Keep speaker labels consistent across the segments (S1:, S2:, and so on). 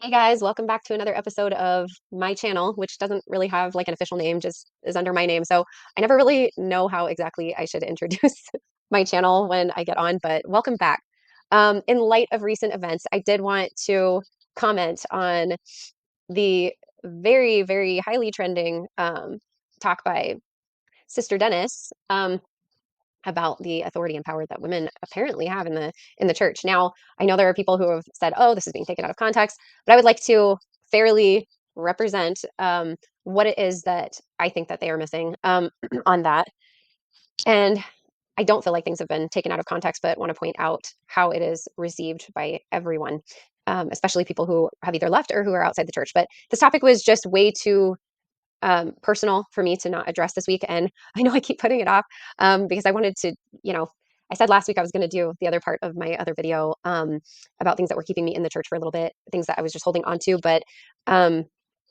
S1: Hey guys, welcome back to another episode of my channel, which doesn't really have like an official name, just is under my name. So I never really know how exactly I should introduce my channel when I get on, but welcome back. In light of recent events, I did want to comment on the very, very highly trending talk by Sister Dennis about the authority and power that women apparently have in the church. Now, I know there are people who have said, "Oh, this is being taken out of context," but I would like to fairly represent what it is that I think that they are missing on that. And I don't feel like things have been taken out of context, but want to point out how it is received by everyone, especially people who have either left or who are outside the church. But this topic was just way too personal for me to not address this week. And I know I keep putting it off because I wanted to, you know, I said last week I was going to do the other part of my other video about things that were keeping me in the church for a little bit, things that I was just holding on to. But um,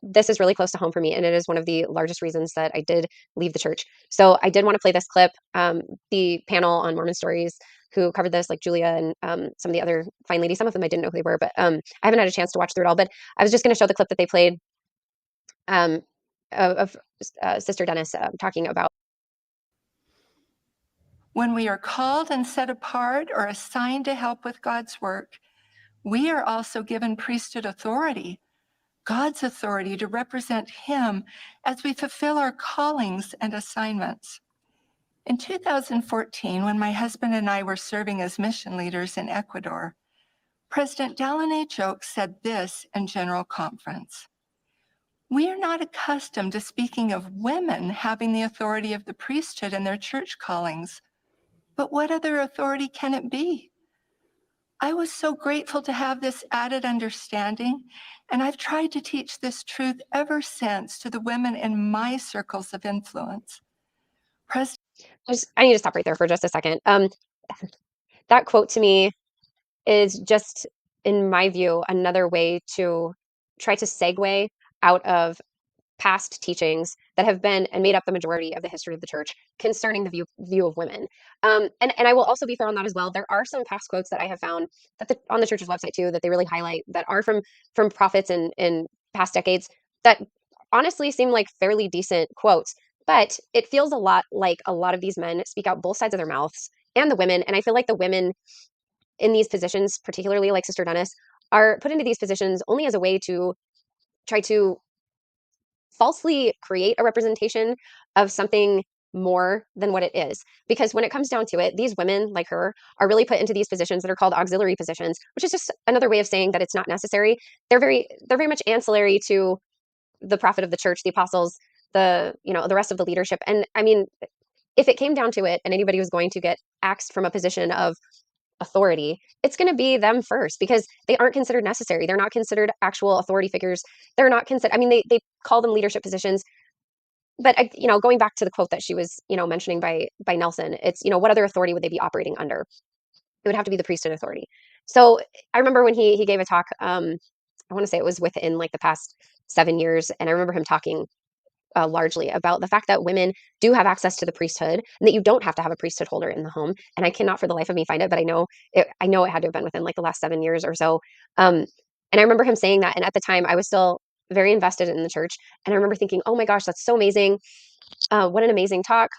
S1: this is really close to home for me. And it is one of the largest reasons that I did leave the church. So I did want to play this clip. The panel on Mormon Stories who covered this, like Julia and some of the other fine ladies, some of them I didn't know who they were, but I haven't had a chance to watch through it all. But I was just going to show the clip that they played um, of Sister Dennis talking about.
S2: When we are called and set apart or assigned to help with God's work, we are also given priesthood authority, God's authority to represent Him as we fulfill our callings and assignments. In 2014, when my husband and I were serving as mission leaders in Ecuador, President Dallin H. Oaks said this in General Conference: "We are not accustomed to speaking of women having the authority of the priesthood in their church callings. But what other authority can it be?" I was so grateful to have this added understanding, and I've tried to teach this truth ever since to the women in my circles of influence.
S1: I need to stop right there for just a second. That quote to me is just, in my view, another way to try to segue out of past teachings that have been and made up the majority of the history of the church concerning the view of women. And I will also be fair on that as well. There are some past quotes that I have found that on the church's website too that they really highlight that are from prophets in past decades that honestly seem like fairly decent quotes. But it feels a lot like a lot of these men speak out both sides of their mouths and the women. And I feel like the women in these positions, particularly like Sister Dennis, are put into these positions only as a way to try to falsely create a representation of something more than what it is. Because when it comes down to it, these women like her are really put into these positions that are called auxiliary positions, which is just another way of saying that it's not necessary. They're very much ancillary to the prophet of the church, the apostles, the rest of the leadership. And I mean, if it came down to it and anybody was going to get axed from a position of authority, it's going to be them first because they aren't considered necessary. They're not considered actual authority figures. They're not considered, I mean, they call them leadership positions. But, going back to the quote that she was, mentioning by Nelson, it's, what other authority would they be operating under? It would have to be the priesthood authority. So I remember when he gave a talk, I want to say it was within like the past 7 years. And I remember him talking largely about the fact that women do have access to the priesthood and that you don't have to have a priesthood holder in the home. And I cannot for the life of me find it, but I know it had to have been within like the last 7 years or so. And I remember him saying that. And at the time I was still very invested in the church. And I remember thinking, oh my gosh, that's so amazing. What an amazing talk.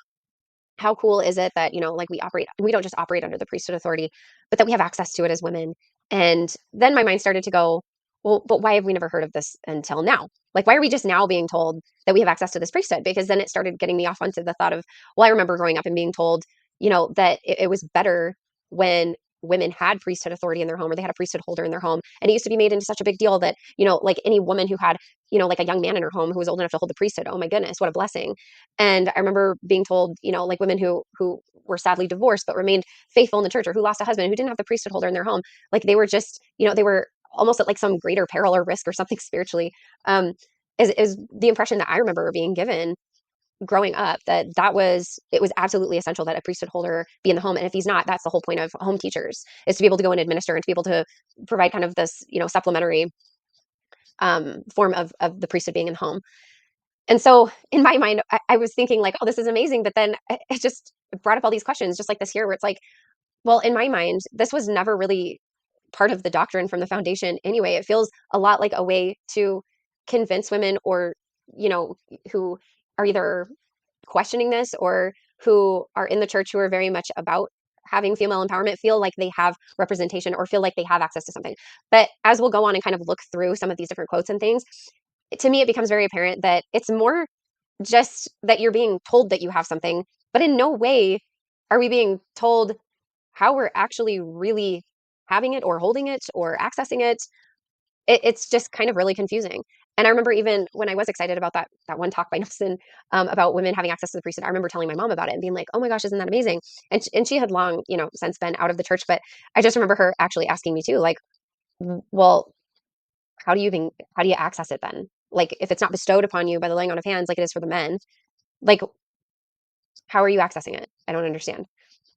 S1: How cool is it that, like we don't just operate under the priesthood authority, but that we have access to it as women. And then my mind started to go, well, but why have we never heard of this until now? Like, why are we just now being told that we have access to this priesthood? Because then it started getting me off onto the thought of, well, I remember growing up and being told, that it was better when women had priesthood authority in their home or they had a priesthood holder in their home. And it used to be made into such a big deal that, like any woman who had, like a young man in her home who was old enough to hold the priesthood, oh my goodness, what a blessing. And I remember being told, like women who were sadly divorced but remained faithful in the church or who lost a husband who didn't have the priesthood holder in their home, like they were just, they were almost at like some greater peril or risk or something spiritually, is the impression that I remember being given growing up, it was absolutely essential that a priesthood holder be in the home. And if he's not, that's the whole point of home teachers, is to be able to go and administer and to be able to provide kind of this, supplementary form of the priesthood being in the home. And so in my mind, I was thinking like, oh, this is amazing. But then it just brought up all these questions, just like this here, where it's like, well, in my mind, this was never really part of the doctrine from the foundation anyway. It feels a lot like a way to convince women or, you know, who are either questioning this or who are in the church who are very much about having female empowerment feel like they have representation or feel like they have access to something. But as we'll go on and kind of look through some of these different quotes and things, to me, it becomes very apparent that it's more just that you're being told that you have something, but in no way are we being told how we're actually really having it or holding it or accessing it. It's just kind of really confusing. And I remember even when I was excited about that one talk by Nelson about women having access to the priesthood, I remember telling my mom about it and being like, "Oh my gosh, isn't that amazing?" And she had long, since been out of the church, but I just remember her actually asking me too, like, Well, how do you access it then? Like, if it's not bestowed upon you by the laying on of hands, like it is for the men, like, how are you accessing it? I don't understand."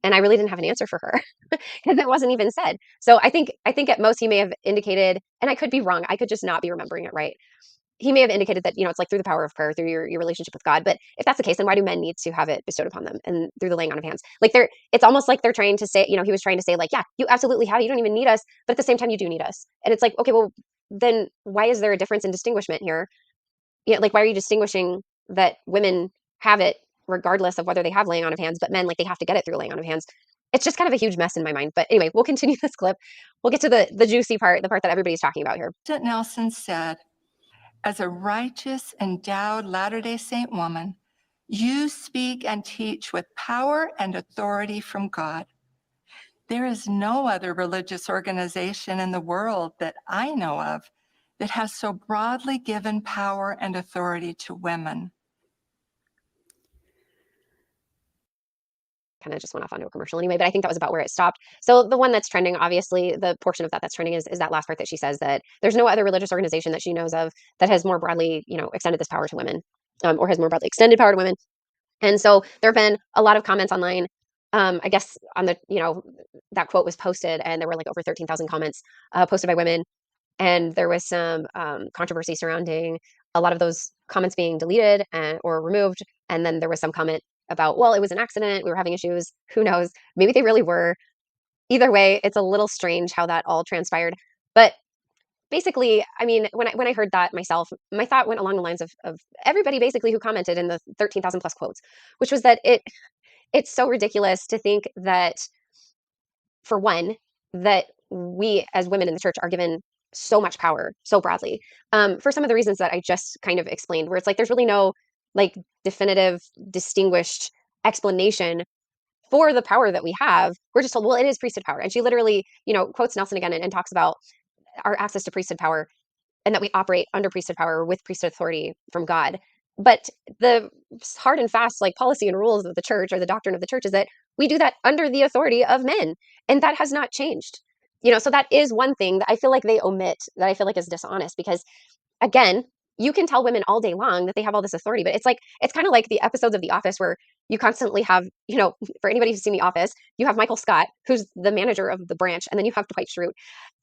S1: And I really didn't have an answer for her because it wasn't even said. So I think at most he may have indicated, and I could be wrong. I could just not be remembering it right. He may have indicated that, it's like through the power of prayer, through your relationship with God. But if that's the case, then why do men need to have it bestowed upon them and through the laying on of hands? Like it's almost like they're trying to say, he was trying to say like, yeah, you absolutely have it. You don't even need us. But at the same time, you do need us. And it's like, okay, well, then why is there a difference in distinguishment here? Like, why are you distinguishing that women have it regardless of whether they have laying on of hands, but men, like, they have to get it through laying on of hands? It's just kind of a huge mess in my mind. But anyway, we'll continue this clip. We'll get to the juicy part, the part that everybody's talking about here.
S2: President Nelson said, as a righteous, endowed Latter day Saint woman, you speak and teach with power and authority from God. There is no other religious organization in the world that I know of that has so broadly given power and authority to women.
S1: Kind of just went off onto a commercial anyway, but I think that was about where it stopped. So the one that's trending, obviously, the portion of that that's trending is that last part that she says that there's no other religious organization that she knows of that has more broadly, extended this power to women, or has more broadly extended power to women. And so there have been a lot of comments online. I guess on that quote was posted, and there were like over 13,000 comments posted by women, and there was some controversy surrounding a lot of those comments being deleted or removed. And then there was some comment about, well, it was an accident. We were having issues. Who knows? Maybe they really were. Either way, it's a little strange how that all transpired. But basically, I mean, when I heard that myself, my thought went along the lines of everybody basically who commented in the 13,000 plus quotes, which was that it's so ridiculous to think that, for one, that we as women in the church are given so much power so broadly, for some of the reasons that I just kind of explained, where it's like there's really no like definitive, distinguished explanation for the power that we have. We're just told, well, it is priesthood power, and she literally, quotes Nelson again and talks about our access to priesthood power and that we operate under priesthood power with priesthood authority from God. But the hard and fast like policy and rules of the church or the doctrine of the church is that we do that under the authority of men, and that has not changed. So that is one thing that I feel like they omit, that I feel like is dishonest, because again, you can tell women all day long that they have all this authority, but it's kind of like the episodes of The Office where you constantly have, for anybody who's seen The Office, you have Michael Scott, who's the manager of the branch, and then you have Dwight Schrute.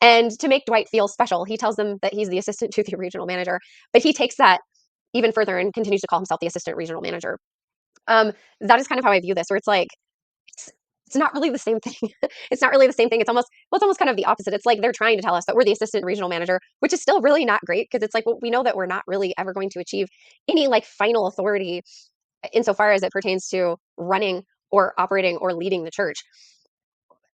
S1: And to make Dwight feel special, he tells them that he's the assistant to the regional manager, but he takes that even further and continues to call himself the assistant regional manager. That is kind of how I view this, where it's like, it's, it's not really the same thing. It's not really the same thing. It's almost kind of the opposite. It's like they're trying to tell us that we're the assistant regional manager, which is still really not great, because it's like, well, we know that we're not really ever going to achieve any like final authority insofar as it pertains to running or operating or leading the church.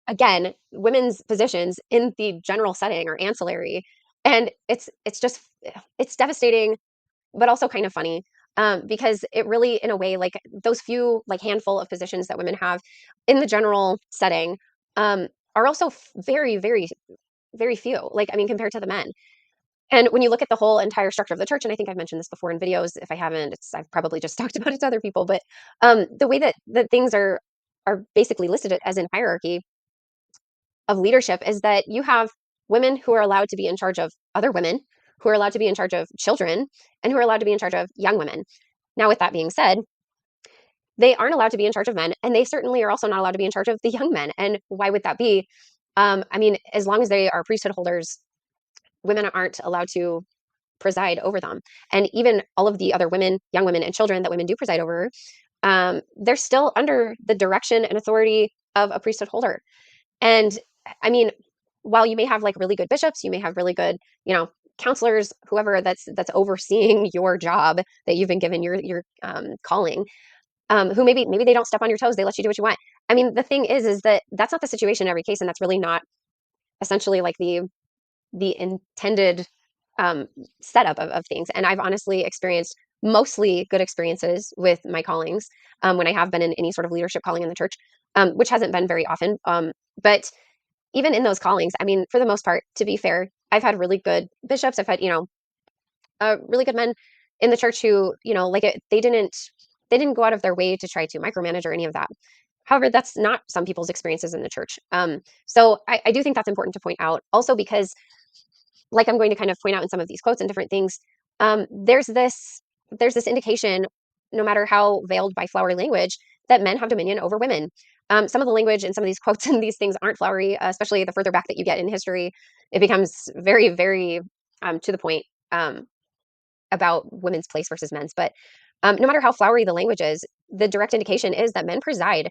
S1: Again, women's positions in the general setting are ancillary, and it's devastating, but also kind of funny, because it really, in a way, like those few, like handful of positions that women have in the general setting, are also very, very, very few. Like, I mean, compared to the men. And when you look at the whole entire structure of the church, and I think I've mentioned this before in videos. If I haven't, I've probably just talked about it to other people. But the way that things are basically listed as in hierarchy of leadership is that you have women who are allowed to be in charge of other women, who are allowed to be in charge of children, and who are allowed to be in charge of young women. Now, with that being said, they aren't allowed to be in charge of men, and they certainly are also not allowed to be in charge of the young men. And why would that be? I mean, as long as they are priesthood holders, women aren't allowed to preside over them. And even all of the other women, young women, and children that women do preside over, they're still under the direction and authority of a priesthood holder. And I mean, while you may have like really good bishops, you may have really good, counselors, whoever that's overseeing your job that you've been given, your calling, who maybe they don't step on your toes, they let you do what you want. I mean, the thing is that that's not the situation in every case, and that's really not essentially like the intended um, setup of things. And I've honestly experienced mostly good experiences with my callings when I have been in any sort of leadership calling in the church, which hasn't been very often. But even in those callings, I mean, for the most part, to be fair, I've had really good bishops. I've had, really good men in the church who, like they didn't go out of their way to try to micromanage or any of that. However, that's not some people's experiences in the church. So I do think that's important to point out also because like I'm going to kind of point out in some of these quotes and different things, um, there's this there's this indication, no matter how veiled by flowery language, that men have dominion over women. Some of the language in some of these quotes and these things aren't flowery, especially the further back that you get in history. It becomes very, very to the point about women's place versus men's. But no matter how flowery the language is, the direct indication is that men preside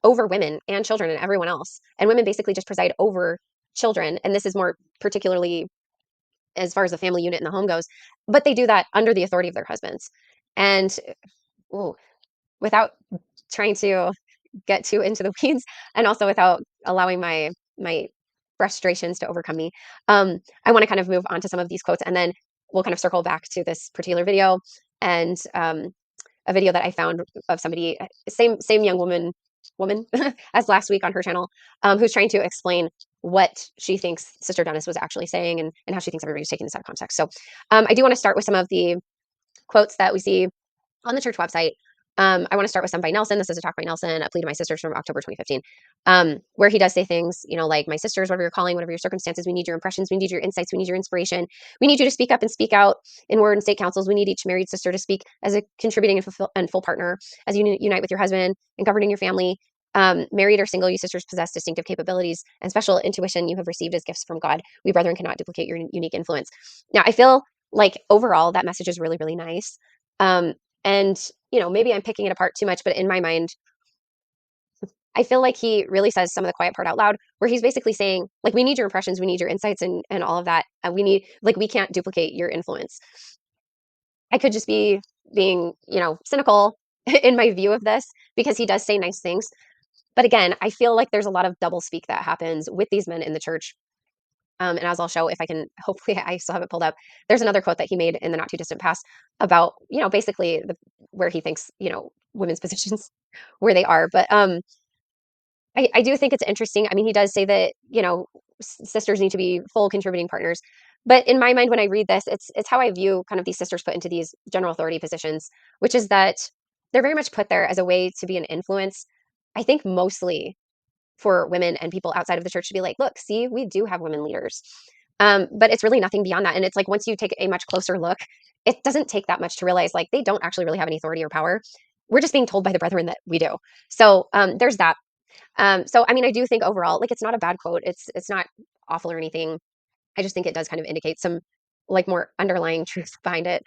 S1: over women and children and everyone else, and women basically just preside over children. And this is more particularly as far as the family unit in the home goes, but they do that under the authority of their husbands. And ooh, without trying to get too into the weeds, and also without allowing my frustrations to overcome me, I want to kind of move on to some of these quotes, and then we'll kind of circle back to this particular video and a video that I found of somebody, same young woman as last week on her channel, who's trying to explain what she thinks Sister Dennis was actually saying and how she thinks everybody's taking this out of context. So I do want to start with some of the quotes that we see on the church website. I want to start with some by Nelson. This is a talk by Nelson, a plea to my sisters from October 2015, where he does say things, like, my sisters, whatever you're calling, whatever your circumstances, we need your impressions, we need your insights, we need your inspiration. We need you to speak up and speak out in word and state councils. We need each married sister to speak as a contributing and full partner as you unite with your husband and governing your family. Married or single, you sisters possess distinctive capabilities and special intuition you have received as gifts from God. We brethren cannot duplicate your unique influence. Now, I feel like overall that message is really, really nice. And, maybe I'm picking it apart too much, but in my mind, I feel like he really says some of the quiet part out loud, where he's basically saying, like, we need your impressions, we need your insights and all of that. We need, like, we can't duplicate your influence. I could just be being, cynical in my view of this because he does say nice things. But again, I feel like there's a lot of double speak that happens with these men in the church. And as I'll show, if I can, hopefully I still have it pulled up. There's another quote that he made in the not too distant past about, basically where he thinks, women's positions, where they are. But I do think it's interesting. I mean, he does say that, sisters need to be full contributing partners. But in my mind, when I read this, it's how I view kind of these sisters put into these general authority positions, which is that they're very much put there as a way to be an influence. I think mostly for women and people outside of the church to be like, look, see, we do have women leaders. But it's really nothing beyond that. And it's like, once you take a much closer look, it doesn't take that much to realize like they don't actually really have any authority or power. We're just being told by the brethren that we do. So there's that. So I mean, I do think overall, like, it's not a bad quote. It's not awful or anything. I just think it does kind of indicate some like more underlying truth behind it.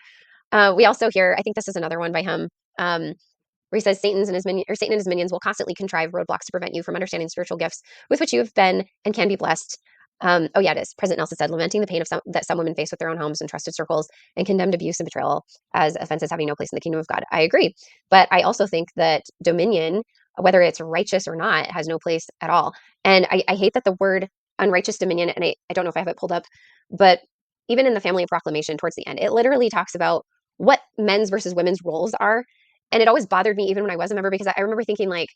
S1: We also hear, I think this is another one by him, where he says Satan and his minions will constantly contrive roadblocks to prevent you from understanding spiritual gifts with which you have been and can be blessed. Oh yeah, it is. President Nelson said, lamenting the pain that some women face with their own homes and trusted circles, and condemned abuse and betrayal as offenses having no place in the kingdom of God. I agree, but I also think that dominion, whether it's righteous or not, has no place at all. And I hate that the word unrighteous dominion, and I don't know if I have it pulled up, but even in the family of proclamation towards the end, it literally talks about what men's versus women's roles are. And it always bothered me even when I was a member, because I remember thinking like,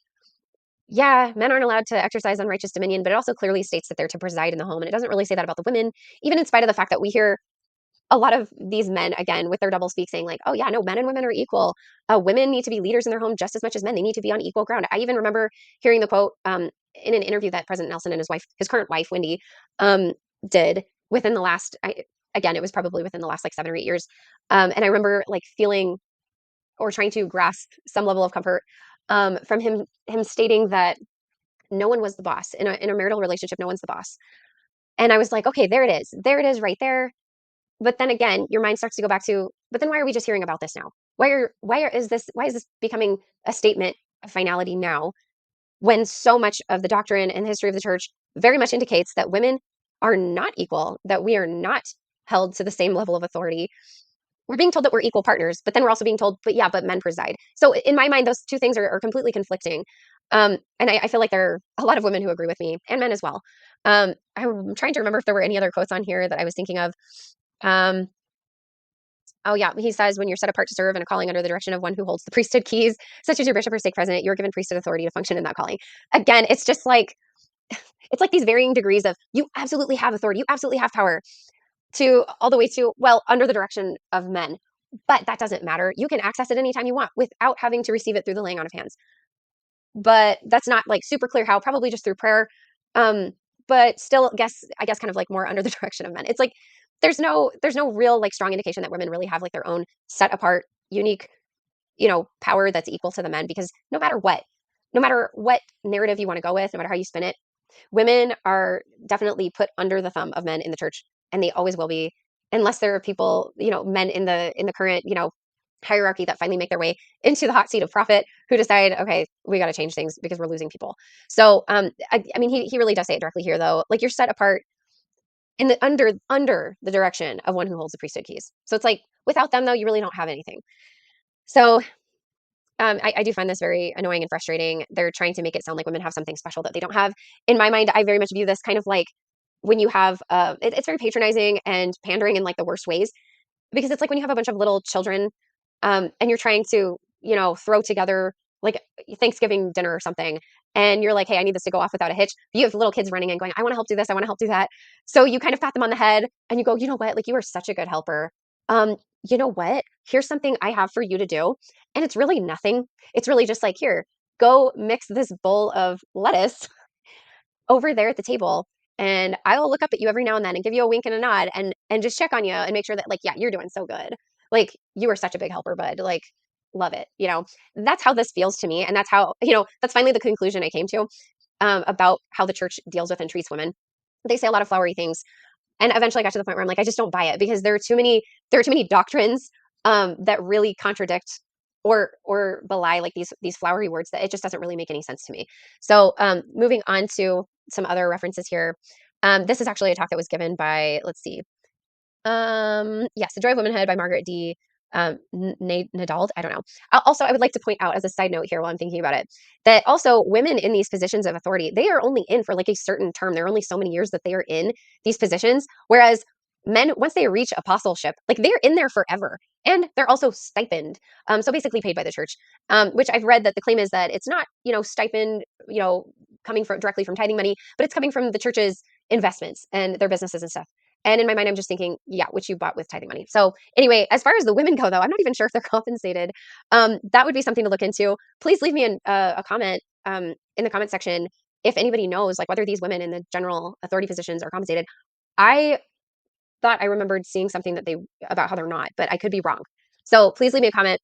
S1: yeah, men aren't allowed to exercise unrighteous dominion, but it also clearly states that they're to preside in the home. And it doesn't really say that about the women, even in spite of the fact that we hear a lot of these men, again, with their double speak saying like, oh yeah, no, men and women are equal. Women need to be leaders in their home just as much as men. They need to be on equal ground. I even remember hearing the quote in an interview that President Nelson and his current wife, Wendy, did within the last, again, it was probably within the last like 7 or 8 years. And I remember like feeling or trying to grasp some level of comfort from him stating that no one was the boss in a marital relationship. No one's the boss. And I was like, okay, there it is right there. But then again, your mind starts to go back to, but then why are we just hearing about this now? Why is this becoming a statement of finality now, when so much of the doctrine and the history of the church very much indicates that women are not equal, that we are not held to the same level of authority. We're being told that we're equal partners, but then we're also being told, but yeah, but men preside. So in my mind, those two things are completely conflicting. And I feel like there are a lot of women who agree with me, and men as well. I'm trying to remember if there were any other quotes on here that I was thinking of. Um, oh yeah, he says, when you're set apart to serve and a calling under the direction of one who holds the priesthood keys, such as your bishop or stake president, you're given priesthood authority to function in that calling. Again, it's just like it's like these varying degrees of you absolutely have authority, you absolutely have power, to all the way to, well, under the direction of men. But that doesn't matter. You can access it anytime you want without having to receive it through the laying on of hands. But that's not like super clear how, probably just through prayer. Um, but still, I guess kind of like more under the direction of men. It's like there's no real like strong indication that women really have like their own set apart, unique, power that's equal to the men, because no matter what narrative you want to go with, no matter how you spin it, women are definitely put under the thumb of men in the church, and they always will be, unless there are people, men in the current, hierarchy that finally make their way into the hot seat of prophet, who decide, okay, we got to change things because we're losing people. So, I mean, he really does say it directly here, though. Like, you're set apart in the under the direction of one who holds the priesthood keys. So it's like without them, though, you really don't have anything. So I do find this very annoying and frustrating. They're trying to make it sound like women have something special that they don't have. In my mind, I very much view this kind of like when you have, it's very patronizing and pandering in like the worst ways, because it's like when you have a bunch of little children, and you're trying to, throw together like Thanksgiving dinner or something, and you're like, hey, I need this to go off without a hitch. You have little kids running and going, I want to help do this, I want to help do that. So you kind of pat them on the head and you go, you know what, like you are such a good helper. Um, you know what? Here's something I have for you to do. And it's really nothing. It's really just like, here, go mix this bowl of lettuce over there at the table, and I will look up at you every now and then and give you a wink and a nod, and just check on you and make sure that like, yeah, you're doing so good. Like you are such a big helper, bud. Like love it. That's how this feels to me, and that's how, that's finally the conclusion I came to, about how the church deals with and treats women. They say a lot of flowery things, and eventually I got to the point where I'm like, I just don't buy it, because there are too many doctrines, that really contradict or belie like these flowery words, that it just doesn't really make any sense to me. So moving on to some other references here. This is actually a talk that was given by, let's see, yes, The Joy of Womanhood by Margaret D. Nadald. I don't know. Also, I would like to point out as a side note here while I'm thinking about it, that also women in these positions of authority, they are only in for like a certain term. There are only so many years that they are in these positions. Whereas men, once they reach apostleship, like they're in there forever. And they're also stipend. So basically paid by the church, which I've read that the claim is that it's not, stipend, coming from directly from tithing money, but it's coming from the church's investments and their businesses and stuff. And in my mind, I'm just thinking, yeah, which you bought with tithing money. So anyway, as far as the women go, though, I'm not even sure if they're compensated. That would be something to look into. Please leave me a comment, in the comment section if anybody knows like whether these women in the general authority positions are compensated. I thought I remembered seeing something about how they're not, but I could be wrong. So please leave me a comment.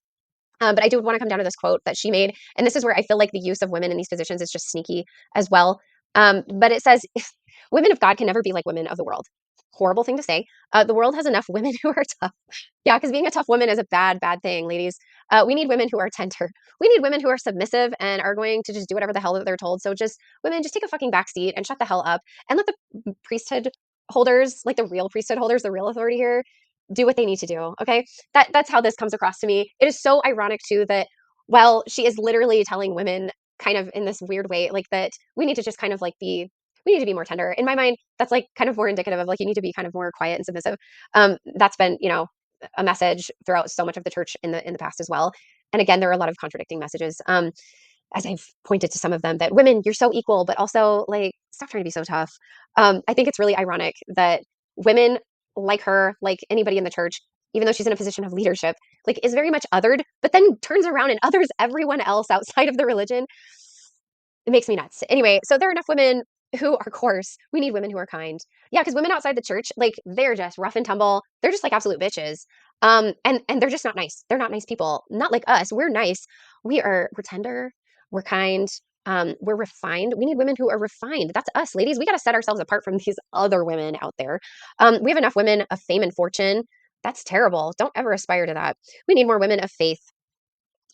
S1: But I do want to come down to this quote that she made, and this is where I feel like the use of women in these positions is just sneaky as well. But it says, women of God can never be like women of the world. Horrible thing to say. The world has enough women who are tough. Yeah, because being a tough woman is a bad, bad thing, ladies. We need women who are tender. We need women who are submissive and are going to just do whatever the hell that they're told. So just women, just take a fucking backseat and shut the hell up, and let the priesthood holders, like the real priesthood holders, the real authority here, do what they need to do. Okay, that's how this comes across to me. It is so ironic too that, well, she is literally telling women kind of in this weird way, like that we need to just kind of like we need to be more tender. In my mind, that's like kind of more indicative of like you need to be kind of more quiet and submissive. That's been, a message throughout so much of the church in the past as well. And again, there are a lot of contradicting messages. As I've pointed to some of them, that women, you're so equal, but also like stop trying to be so tough. I think it's really ironic that women like her, like anybody in the church, even though she's in a position of leadership, like is very much othered, but then turns around and others everyone else outside of the religion. It makes me nuts. Anyway, so there are enough women who are coarse. We need women who are kind. Yeah, because women outside the church, like they're just rough and tumble. They're just like absolute bitches. And they're just not nice. They're not nice people. Not like us. We're nice. We're tender. We're kind. We're refined. We need women who are refined. That's us, ladies. We got to set ourselves apart from these other women out there. We have enough women of fame and fortune. That's terrible. Don't ever aspire to that. We need more women of faith.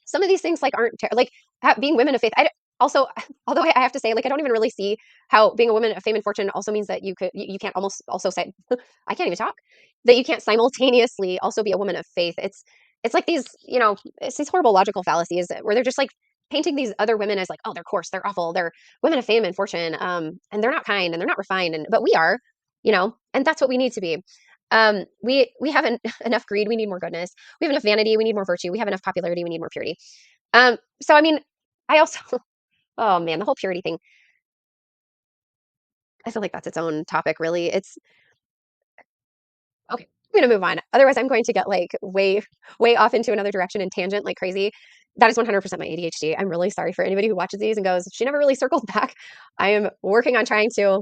S1: Some of these things like aren't like being women of faith. also, although I have to say, like, I don't even really see how being a woman of fame and fortune also means that you can't almost also say I can't even talk, that you can't simultaneously also be a woman of faith. It's like these, it's these horrible logical fallacies where they're just like painting these other women as like, oh, they're coarse, they're awful, they're women of fame and fortune, and they're not kind and they're not refined, and but we are, and that's what we need to be. We have enough greed, we need more goodness. We have enough vanity, we need more virtue. We have enough popularity, we need more purity. So I mean, I also, oh man, the whole purity thing, I feel like that's its own topic, really. It's okay. I'm gonna move on. Otherwise, I'm going to get like way off into another direction and tangent like crazy. That is 100% my ADHD. I'm really sorry for anybody who watches these and goes, she never really circled back. I am working on trying to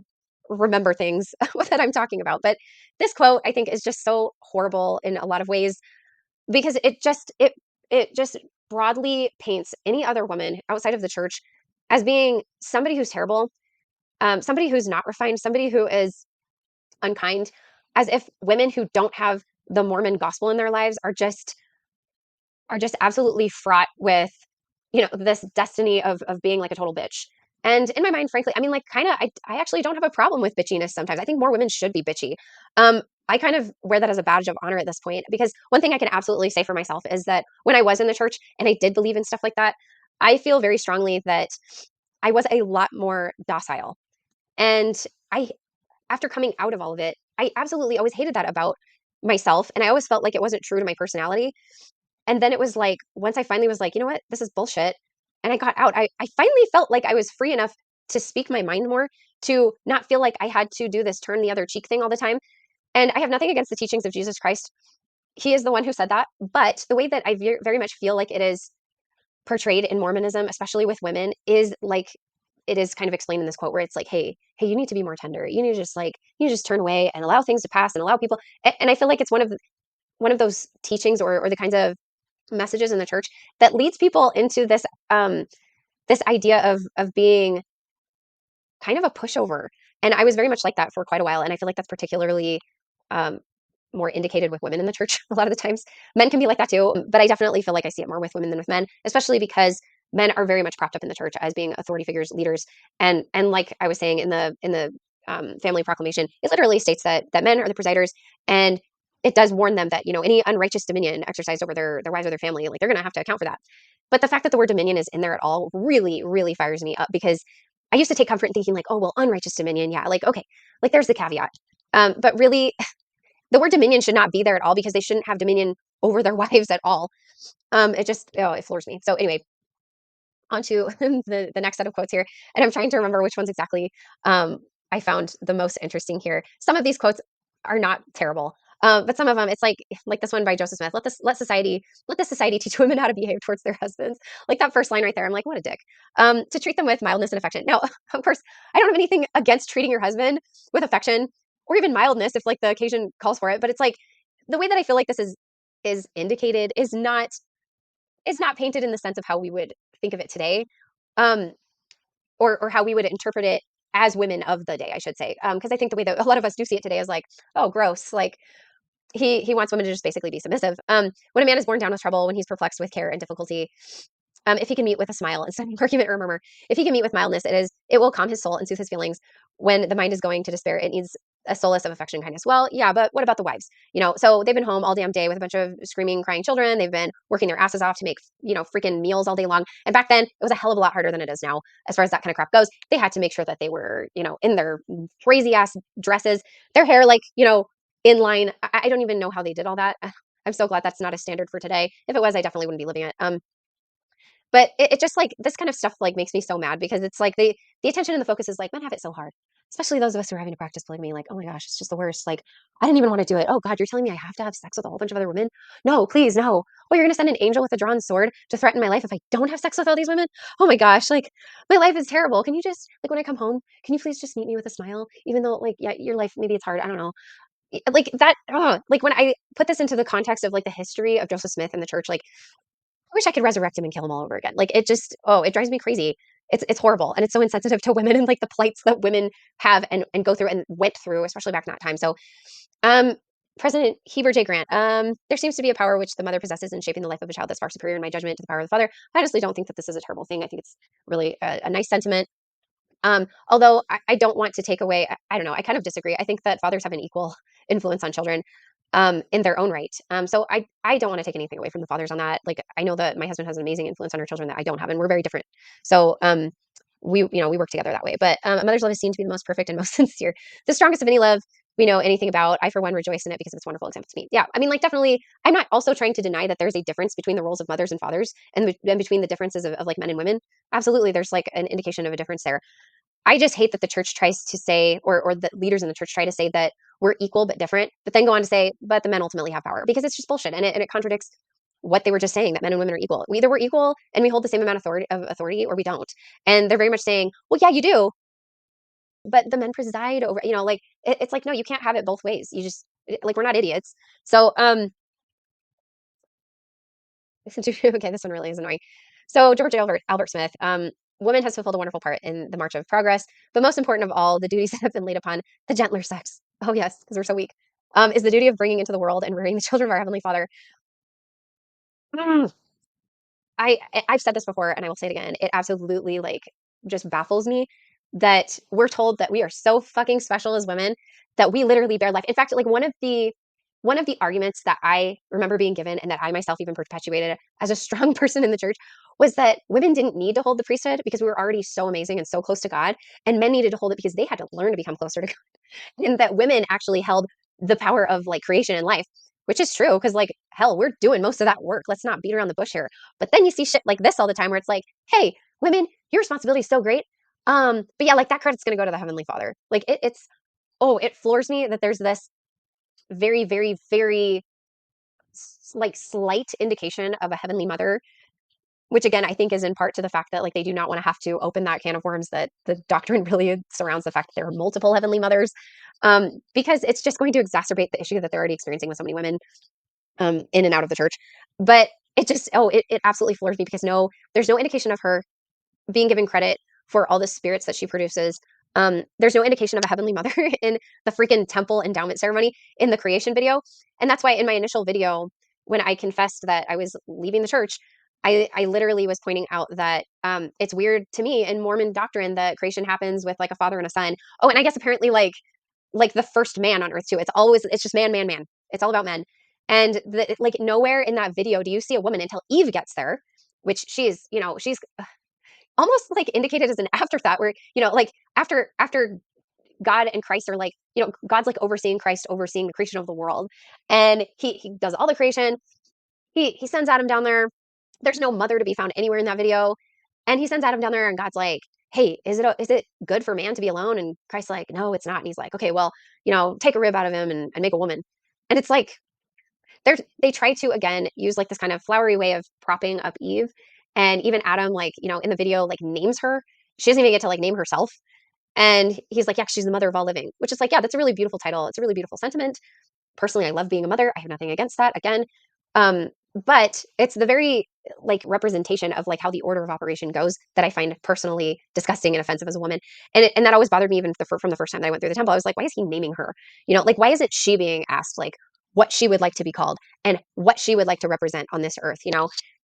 S1: remember things that I'm talking about. But this quote, I think, is just so horrible in a lot of ways because it just broadly paints any other woman outside of the church as being somebody who's terrible, somebody who's not refined, somebody who is unkind, as if women who don't have the Mormon gospel in their lives are just absolutely fraught with, this destiny of being like a total bitch. And in my mind, frankly, I mean, like, kind of, I actually don't have a problem with bitchiness sometimes. I think more women should be bitchy. I kind of wear that as a badge of honor at this point because one thing I can absolutely say for myself is that when I was in the church and I did believe in stuff like that, I feel very strongly that I was a lot more docile. And I after coming out of all of it, I absolutely always hated that about myself. And I always felt like it wasn't true to my personality. And then it was like, once I finally was like, you know what, this is bullshit. And I got out, I finally felt like I was free enough to speak my mind more, to not feel like I had to do this turn the other cheek thing all the time. And I have nothing against the teachings of Jesus Christ. He is the one who said that. But the way that I very much feel like it is portrayed in Mormonism, especially with women, is like it is kind of explained in this quote where it's like, hey, you need to be more tender. You need to just turn away and allow things to pass and allow people. And I feel like it's one of those teachings or the kinds of messages in the church that leads people into this idea of being kind of a pushover. And I was very much like that for quite a while. And I feel like that's particularly um, more indicated with women in the church a lot of the times. Men can be like that too, but I definitely feel like I see it more with women than with men, especially because men are very much propped up in the church as being authority figures, leaders, and like I was saying in the family proclamation, it literally states that men are the presiders, and it does warn them that any unrighteous dominion exercised over their wives or their family, like they're going to have to account for that. But the fact that the word dominion is in there at all really really fires me up because I used to take comfort in thinking like, oh well, unrighteous dominion, yeah, like okay, like there's the caveat. But really, the word dominion should not be there at all because they shouldn't have dominion over their wives at all. It just, oh, it floors me. So anyway, on to the next set of quotes here. And I'm trying to remember which ones exactly I found the most interesting here. Some of these quotes are not terrible. But some of them, it's like this one by Joseph Smith. Let the society teach women how to behave towards their husbands. Like that first line right there, I'm like, what a dick. To treat them with mildness and affection. Now, of course, I don't have anything against treating your husband with affection or even mildness if like the occasion calls for it. But it's like the way that I feel like this is indicated is not painted in the sense of how we would think of it today, um, or how we would interpret it as women of the day, I should say. Because I think the way that a lot of us do see it today is like, oh, gross. Like he wants women to just basically be submissive. When a man is borne down with trouble, when he's perplexed with care and difficulty, if he can meet with a smile instead of an argument or a murmur, if he can meet with mildness, it will calm his soul and soothe his feelings. When the mind is going to despair, it needs a solace of affection and kindness. Well, yeah, but what about the wives? So they've been home all damn day with a bunch of screaming, crying children. They've been working their asses off to make, freaking meals all day long. And back then, it was a hell of a lot harder than it is now, as far as that kind of crap goes. They had to make sure that they were, in their crazy ass dresses, their hair, like, in line. I don't even know how they did all that. I'm so glad that's not a standard for today. If it was, I definitely wouldn't be living it. But it just like this kind of stuff like makes me so mad because it's like the attention and the focus is like men have it so hard, especially those of us who are having to practice polygamy. Like, oh my gosh, it's just the worst. Like, I didn't even want to do it. Oh God, you're telling me I have to have sex with a whole bunch of other women? No, please, no. Oh, you're gonna send an angel with a drawn sword to threaten my life if I don't have sex with all these women? Oh my gosh, like my life is terrible. Can you just like when I come home, can you please just meet me with a smile? Even though like yeah, your life maybe it's hard. I don't know. Like that. Like when I put this into the context of like the history of Joseph Smith and the church, like I wish I could resurrect him and kill him all over again. Like it just, oh, it drives me crazy. It's horrible. And it's so insensitive to women and like the plights that women have and go through and went through, especially back in that time. So um President Heber J. Grant. There seems to be a power which the mother possesses in shaping the life of a child that's far superior in my judgment to the power of the father. I honestly don't think that this is a terrible thing. I think it's really a nice sentiment. Although I don't want to take away, I don't know, I kind of disagree. I think that fathers have an equal influence on children in their own right. So I don't want to take anything away from the fathers on that. Like I know that my husband has an amazing influence on our children that I don't have, and we're very different. So we work together that way. But a mother's love is seen to be the most perfect and most sincere, the strongest of any love we know anything about. I for one rejoice in it because it's a wonderful example to me. Yeah, I mean, like definitely. I'm not also trying to deny that there's a difference between the roles of mothers and fathers, and between the differences of like men and women. Absolutely, there's like an indication of a difference there. I just hate that the church tries to say, or the leaders in the church try to say that we're equal but different, but then go on to say, but the men ultimately have power because it's just bullshit, and it contradicts what they were just saying, that men and women are equal. We either we're equal and we hold the same amount of authority, or we don't. And they're very much saying, well, yeah, you do, but the men preside over. Like it's like no, you can't have it both ways. You just like we're not idiots. So okay, this one really is annoying. So George Albert Smith, woman has fulfilled a wonderful part in the march of progress, but most important of all, the duties that have been laid upon the gentler sex. Oh yes, because we're so weak. Is the duty of bringing into the world and rearing the children of our heavenly Father. Mm. I've said this before, and I will say it again. It absolutely like just baffles me that we're told that we are so fucking special as women that we literally bear life. In fact, like one of the arguments that I remember being given and that I myself even perpetuated as a strong person in the church was that women didn't need to hold the priesthood because we were already so amazing and so close to God, and men needed to hold it because they had to learn to become closer to God, and that women actually held the power of like creation and life, which is true because like hell, we're doing most of that work. Let's not beat around the bush here. But then you see shit like this all the time where it's like, hey, women, your responsibility is so great. But yeah, like that credit's gonna go to the Heavenly Father. Like it's oh, it floors me that there's this very, very, very like slight indication of a heavenly mother, which again I think is in part to the fact that like they do not want to have to open that can of worms that the doctrine really surrounds the fact that there are multiple heavenly mothers, because it's just going to exacerbate the issue that they're already experiencing with so many women in and out of the church. But it just it absolutely floors me because no, there's no indication of her being given credit for all the spirits that she produces. There's no indication of a heavenly mother in the freaking temple endowment ceremony in the creation video. And that's why in my initial video, when I confessed that I was leaving the church, I literally was pointing out that it's weird to me in Mormon doctrine that creation happens with like a father and a son. Oh, and I guess apparently like the first man on earth too. It's just man, man, man. It's all about men. And like nowhere in that video do you see a woman until Eve gets there, which she's almost like indicated as an afterthought where like after God and Christ are like God's like overseeing Christ overseeing the creation of the world, and he does all the creation. He sends Adam down there. There's no mother to be found anywhere in that video, and he sends Adam down there, and God's like, hey, is it good for man to be alone? And Christ's like, no, it's not. And he's like, okay, well, take a rib out of him and make a woman. And it's like they try to again use like this kind of flowery way of propping up Eve, and even Adam, like in the video, like names her. She doesn't even get to like name herself, and he's like, yeah, she's the mother of all living, which is like, yeah, that's a really beautiful title. It's a really beautiful sentiment. Personally, I love being a mother. I have nothing against that. Again, um, but it's the very like representation of like how the order of operation goes that I find personally disgusting and offensive as a woman, and that always bothered me even from the first time that I went through the temple. I was like, why is he naming her? Like why isn't she being asked like what she would like to be called and what she would like to represent on this earth?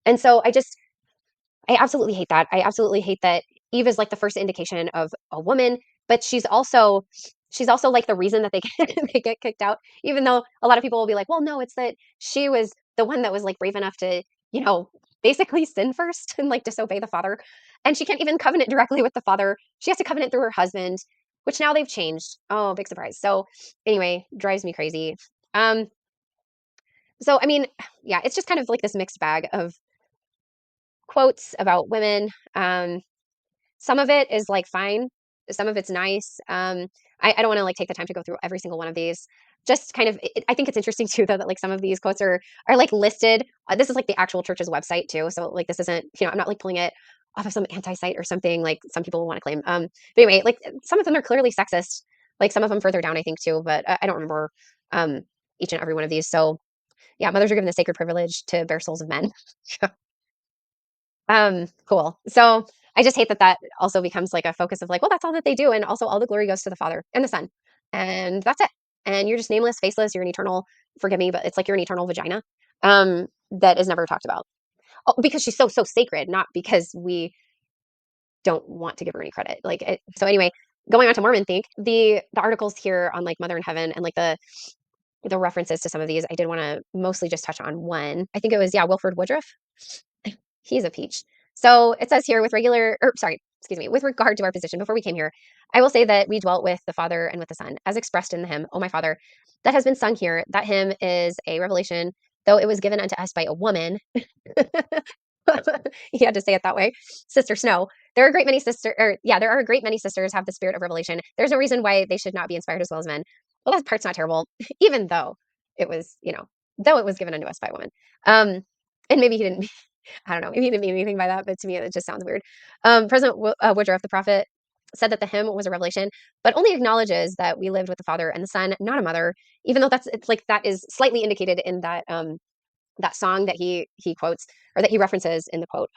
S1: And so I absolutely hate that. I absolutely hate that Eve is like the first indication of a woman, but she's also like the reason that they get, they get kicked out. Even though a lot of people will be like, well, no, it's that she was the one that was like brave enough to, basically sin first and like disobey the father. And she can't even covenant directly with the father. She has to covenant through her husband, which now they've changed. Oh, big surprise. So anyway, drives me crazy. Um, so I mean, yeah, it's just kind of like this mixed bag of quotes about women. Some of it is like fine, some of it's nice. I don't want to like take the time to go through every single one of these. Just kind of, I think it's interesting too, though, that like some of these quotes are like listed. This is like the actual church's website too, so like this isn't, I'm not like pulling it off of some anti-site or something like some people want to claim. But anyway, like some of them are clearly sexist. Like some of them further down, I think too, but I don't remember um each and every one of these. So yeah, mothers are given the sacred privilege to bear souls of men. Cool. So I just hate that that also becomes like a focus of like, well, that's all that they do. And also all the glory goes to the Father and the Son. And that's it. And you're just nameless, faceless, you're an eternal forgive me, but it's like you're an eternal vagina, that is never talked about. Oh, because she's so, so sacred, not because we don't want to give her any credit. Like, so anyway, going on to Mormon think, the articles here on like Mother in Heaven and like the references to some of these, I did want to mostly just touch on one. I think it was, yeah, Wilford Woodruff. He's a peach. So it says here with regular, or sorry, excuse me, with regard to our position before we came here, I will say that we dwelt with the Father and with the Son, as expressed in the hymn, "O my Father," that has been sung here. That hymn is a revelation, though it was given unto us by a woman. He had to say it that way. Sister Snow. There are a great many there are a great many sisters have the spirit of revelation. There's no reason why they should not be inspired as well as men. Well, that part's not terrible, even though it was, though it was given unto us by a woman. And maybe he didn't I don't know. Maybe he didn't mean anything by that, but to me, it just sounds weird. President Woodruff, the prophet, said that the hymn was a revelation, but only acknowledges that we lived with the Father and the Son, not a mother. Even though it's like that is slightly indicated in that song that he quotes or that he references in the quote.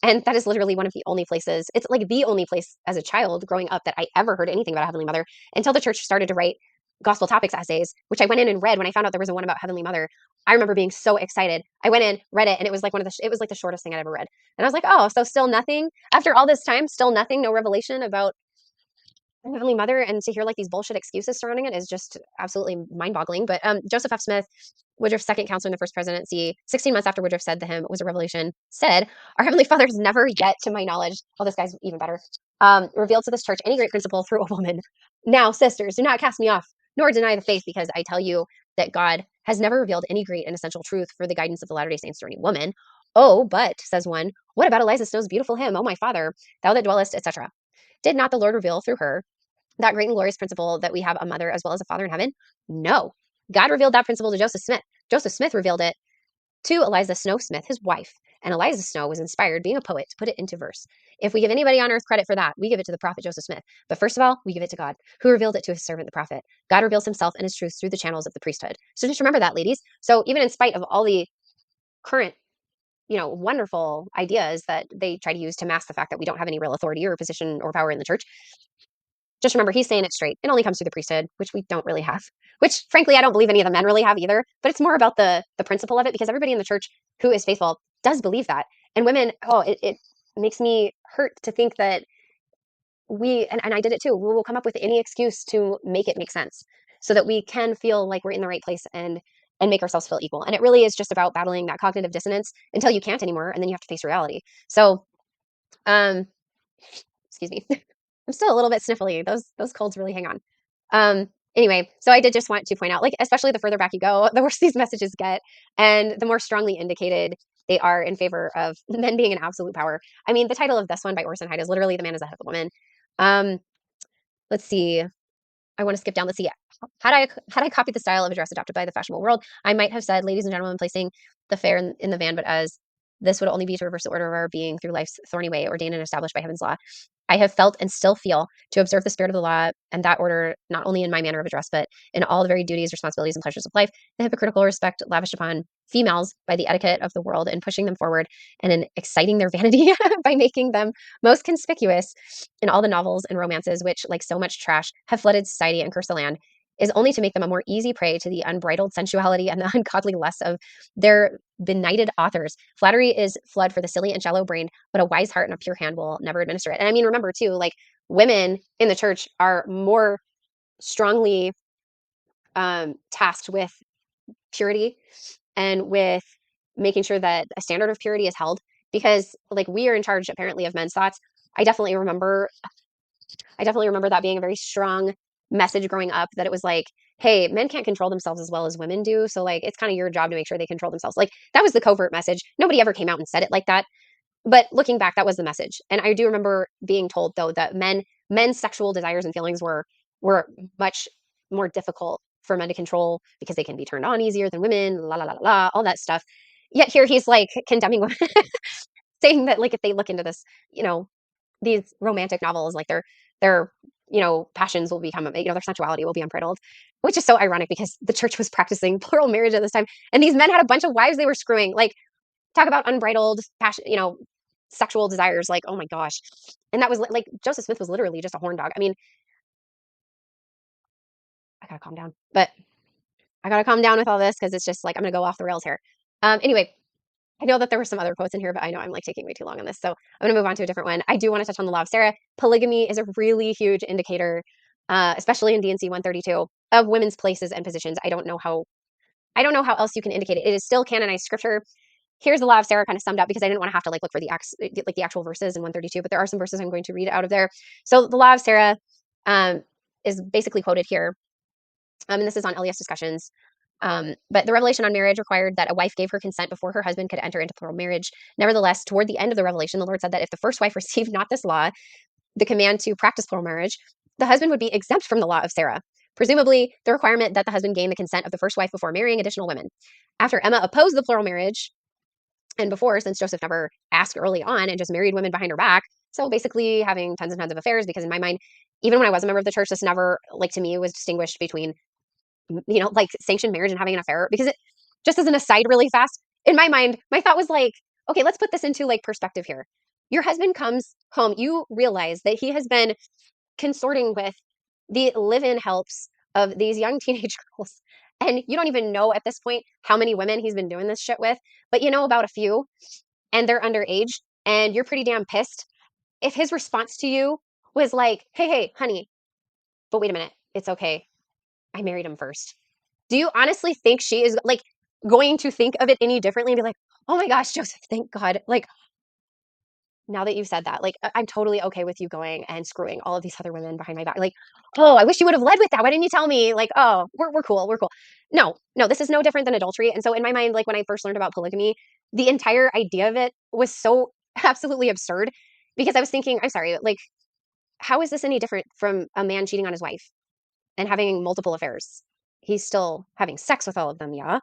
S1: And that is literally one of the only places. It's like the only place as a child growing up that I ever heard anything about a Heavenly Mother until the church started to write gospel topics essays, which I went in and read when I found out there was a one about Heavenly Mother. I remember being so excited. I went in, read it, and it was like it was like the shortest thing I'd ever read. And I was like, oh, so still nothing after all this time, still nothing, no revelation about Heavenly Mother, and to hear like these bullshit excuses surrounding it is just absolutely mind-boggling. But Joseph F. Smith, Woodruff's second counselor in the first presidency, 16 months after Woodruff said the hymn was a revelation, said, "Our Heavenly Father has never yet, to my knowledge," oh, this guy's even better, revealed to this church any great principle through a woman. Now, sisters, do not cast me off, nor deny the faith, because I tell you that God has never revealed any great and essential truth for the guidance of the Latter-day Saints through any woman. Oh, but, says one, what about Eliza Snow's beautiful hymn, "O my Father, thou that dwellest," etc.? Did not the Lord reveal through her that great and glorious principle that we have a mother as well as a father in heaven? No. God revealed that principle to Joseph Smith. Joseph Smith revealed it to Eliza Snow Smith, his wife. And Eliza Snow was inspired, being a poet, to put it into verse. If we give anybody on earth credit for that, we give it to the prophet Joseph Smith. But first of all, we give it to God, who revealed it to his servant, the prophet. God reveals himself and his truth through the channels of the priesthood. So just remember that, ladies. So even in spite of all the current, wonderful ideas that they try to use to mask the fact that we don't have any real authority or position or power in the church, just remember, he's saying it straight. It only comes through the priesthood, which we don't really have. Which, frankly, I don't believe any of the men really have either. But it's more about the principle of it, because everybody in the church who is faithful does believe that. And women, oh, it makes me hurt to think that and I did it too, we will come up with any excuse to make it make sense, so that we can feel like we're in the right place and make ourselves feel equal. And it really is just about battling that cognitive dissonance until you can't anymore, and then you have to face reality. So, um, excuse me. I'm still a little bit sniffly. Those colds really hang on. Anyway, so I did just want to point out, like, especially the further back you go, the worse these messages get, and the more strongly indicated they are in favor of men being an absolute power. I mean, the title of this one by Orsen Height is literally "The Man is the Head of the Woman." Um, let's see. I want to skip down. Let's see. Had I copied the style of address adopted by the fashionable world, I might have said, "Ladies and gentlemen, placing the fair in the van," but as this would only be to reverse the order of our being through life's thorny way, ordained and established by heaven's law. I have felt and still feel to observe the spirit of the law and that order, not only in my manner of address, but in all the very duties, responsibilities, and pleasures of life. The hypocritical respect lavished upon females by the etiquette of the world and pushing them forward, and in exciting their vanity by making them most conspicuous in all the novels and romances which, like so much trash, have flooded society and cursed the land, is only to make them a more easy prey to the unbridled sensuality and the ungodly lusts of their benighted authors. Flattery is flood for the silly and shallow brain, but a wise heart and a pure hand will never administer it. And I mean, remember too, like, women in the church are more strongly tasked with purity and with making sure that a standard of purity is held, because like we are in charge apparently of men's thoughts. I definitely remember that being a very strong message growing up, that it was like, hey, men can't control themselves as well as women do. So like it's kind of your job to make sure they control themselves. Like that was the covert message. Nobody ever came out and said it like that. But looking back, that was the message. And I do remember being told though that men's sexual desires and feelings were much more difficult for men to control because they can be turned on easier than women, la la la la, all that stuff. Yet here he's like condemning women, saying that like if they look into this, these romantic novels, like their passions will become, their sensuality will be unbridled, which is so ironic because the church was practicing plural marriage at this time, and these men had a bunch of wives they were screwing. Like, talk about unbridled passion, sexual desires. Like, oh my gosh. And that was like Joseph Smith was literally just a horn dog. I mean, I gotta calm down, but I gotta calm down with all this because it's just like I'm gonna go off the rails here. Anyway, I know that there were some other quotes in here, but I know I'm like taking way too long on this. So I'm gonna move on to a different one. I do want to touch on the law of Sarah. Polygamy is a really huge indicator, especially in D&C 132, of women's places and positions. I don't know how else you can indicate it. It is still canonized scripture. Here's the law of Sarah kind of summed up because I didn't want to have to like look for the actual verses in 132, but there are some verses I'm going to read out of there. So the law of Sarah um, is basically quoted here, and this is on LES discussions. But the revelation on marriage required that a wife gave her consent before her husband could enter into plural marriage. Nevertheless, toward the end of the revelation, the Lord said that if the first wife received not this law, the command to practice plural marriage, the husband would be exempt from the law of Sarah. Presumably, the requirement that the husband gain the consent of the first wife before marrying additional women. After Emma opposed the plural marriage, and before, since Joseph never asked early on and just married women behind her back, so basically having tons and tons of affairs, because in my mind, even when I was a member of the church, this never, like to me, was distinguished between, like sanctioned marriage and having an affair. Because it, just as an aside, really fast, in my mind, my thought was like, okay, let's put this into like perspective here. Your husband comes home, you realize that he has been consorting with the live-in helps of these young teenage girls. And you don't even know at this point how many women he's been doing this shit with, but you know about a few, and they're underage, and you're pretty damn pissed. If his response to you was like, hey, honey, but wait a minute, it's okay. I married him first. Do you honestly think she is like going to think of it any differently and be like, oh my gosh, Joseph, thank God. Like, now that you've said that, like, I'm totally okay with you going and screwing all of these other women behind my back. Like, oh, I wish you would have led with that. Why didn't you tell me? Like, oh, we're cool. We're cool. No, this is no different than adultery. And so in my mind, like when I first learned about polygamy, the entire idea of it was so absolutely absurd because I was thinking, I'm sorry, like, how is this any different from a man cheating on his wife and having multiple affairs? He's still having sex with all of them, yeah.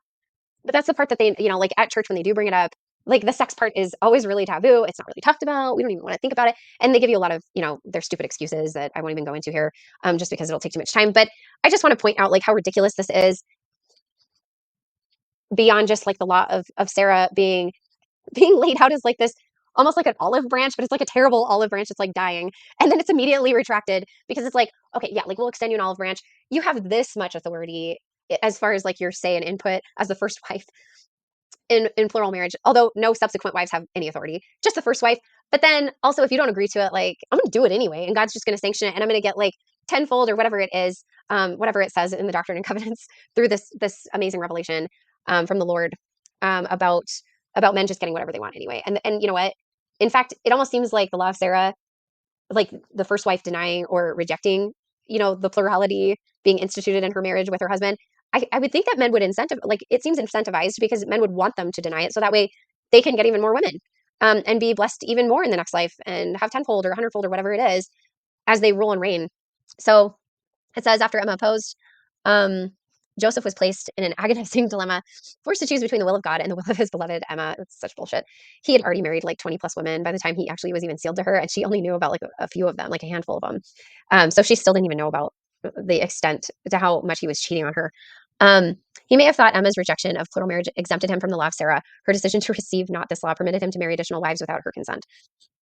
S1: But that's the part that they, like at church when they do bring it up, like the sex part is always really taboo. It's not really talked about. We don't even want to think about it. And they give you a lot of, their stupid excuses that I won't even go into here, just because it'll take too much time. But I just want to point out like how ridiculous this is beyond just like the law of Sarah being laid out as like this almost like an olive branch, but it's like a terrible olive branch. It's like dying. And then it's immediately retracted because it's like, okay, yeah, like we'll extend you an olive branch. You have this much authority as far as like your say and input as the first wife in plural marriage, although no subsequent wives have any authority, just the first wife. But then also, if you don't agree to it, like I'm going to do it anyway, and God's just going to sanction it, and I'm going to get like tenfold or whatever it is, whatever it says in the Doctrine and Covenants through this amazing revelation from the Lord about men just getting whatever they want anyway. And you know what? In fact, it almost seems like the law of Sarah, like the first wife denying or rejecting, the plurality being instituted in her marriage with her husband. I would think that men would like it seems incentivized because men would want them to deny it. So that way they can get even more women and be blessed even more in the next life and have tenfold or hundredfold or whatever it is as they rule and reign. So it says after Emma opposed, um, Joseph was placed in an agonizing dilemma, forced to choose between the will of God and the will of his beloved Emma. It's such bullshit. He had already married like 20 plus women by the time he actually was even sealed to her, and she only knew about like a few of them, like a handful of them. So she still didn't even know about the extent to how much he was cheating on her. He may have thought Emma's rejection of plural marriage exempted him from the law of Sarah. Her decision to receive not this law permitted him to marry additional wives without her consent.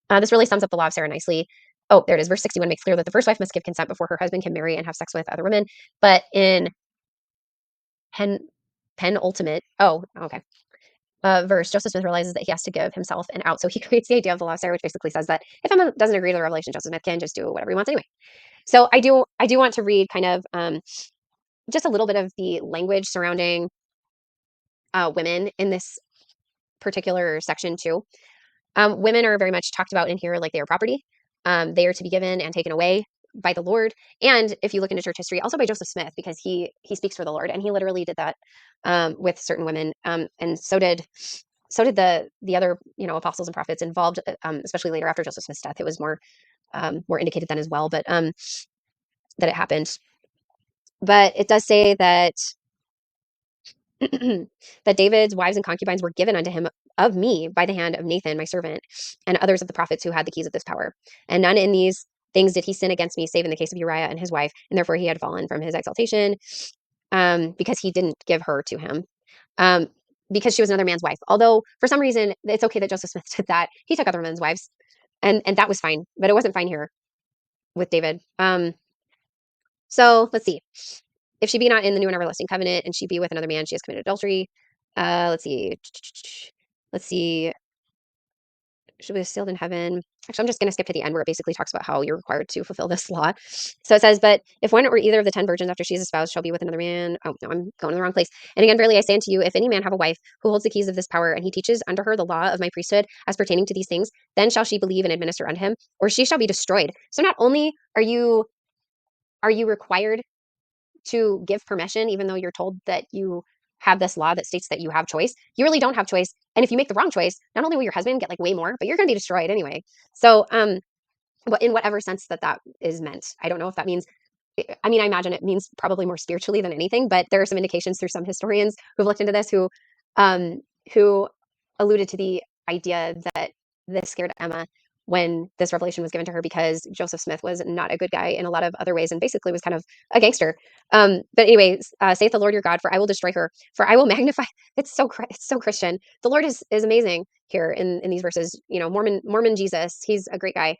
S1: This really sums up the law of Sarah nicely. Oh, there it is. Verse 61 makes clear that the first wife must give consent before her husband can marry and have sex with other women. But in pen penultimate, oh, okay. Verse, Joseph Smith realizes that he has to give himself an out. So he creates the idea of the law of Sarah, which basically says that if Emma doesn't agree to the revelation, Joseph Smith can just do whatever he wants anyway. So I do want to read kind of just a little bit of the language surrounding women in this particular section too. Women are very much talked about in here like they are property. They are to be given and taken away by the Lord. And if you look into church history, also by Joseph Smith, because he speaks for the Lord, and he literally did that with certain women. And so did the other apostles and prophets involved, especially later after Joseph Smith's death. It was more indicated then as well, but that it happened. But it does say that that David's wives and concubines were given unto him of me by the hand of Nathan, my servant, and others of the prophets who had the keys of this power. And none in these things did he sin against me, save in the case of Uriah and his wife, and therefore he had fallen from his exaltation, because he didn't give her to him, um, because she was another man's wife. Although for some reason it's okay that Joseph Smith did that. He took other men's wives, and that was fine, but it wasn't fine here with David. So let's see. if she be not in the new and everlasting covenant and she be with another man, she has committed adultery. Let's see. Let's see. She was sealed in heaven. Actually, I'm just going to skip to the end where it basically talks about how you're required to fulfill this law. So it says, but if one or either of the 10 virgins after she is espoused shall be with another man. Oh, no, I'm going to the wrong place. And again, verily I say unto you, if any man have a wife who holds the keys of this power, and he teaches unto her the law of my priesthood as pertaining to these things, then shall she believe and administer unto him, or she shall be destroyed. So not only are you required to give permission, even though you're told that you have this law that states that you have choice, you really don't have choice. And if you make the wrong choice, not only will your husband get like way more, but you're going to be destroyed anyway. So, in whatever sense that that is meant, I don't know if that means, I mean, I imagine it means probably more spiritually than anything, but there are some indications through some historians who've looked into this um, who alluded to the idea that this scared Emma when this revelation was given to her because Joseph Smith was not a good guy in a lot of other ways and basically was kind of a gangster. But anyway, saith the Lord your God, for I will destroy her, for I will magnify. It's so Christian. The Lord is amazing here in these verses. You know, Mormon Jesus, he's a great guy.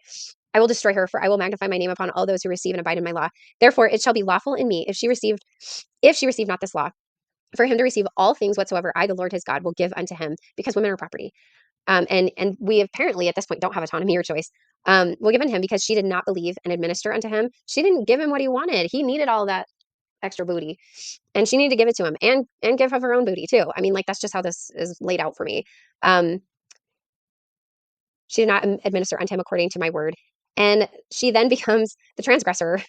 S1: I will destroy her, for I will magnify my name upon all those who receive and abide in my law. Therefore, it shall be lawful in me if she received not this law, for him to receive all things whatsoever I, the Lord his God, will give unto him, because women are property. And we apparently at this point don't have autonomy or choice. Will give unto him because she did not believe and administer unto him. She didn't give him what he wanted. He needed all that extra booty, and she needed to give it to him and give of her own booty too. I mean, like that's just how this is laid out for me. She did not administer unto him according to my word, and she then becomes the transgressor,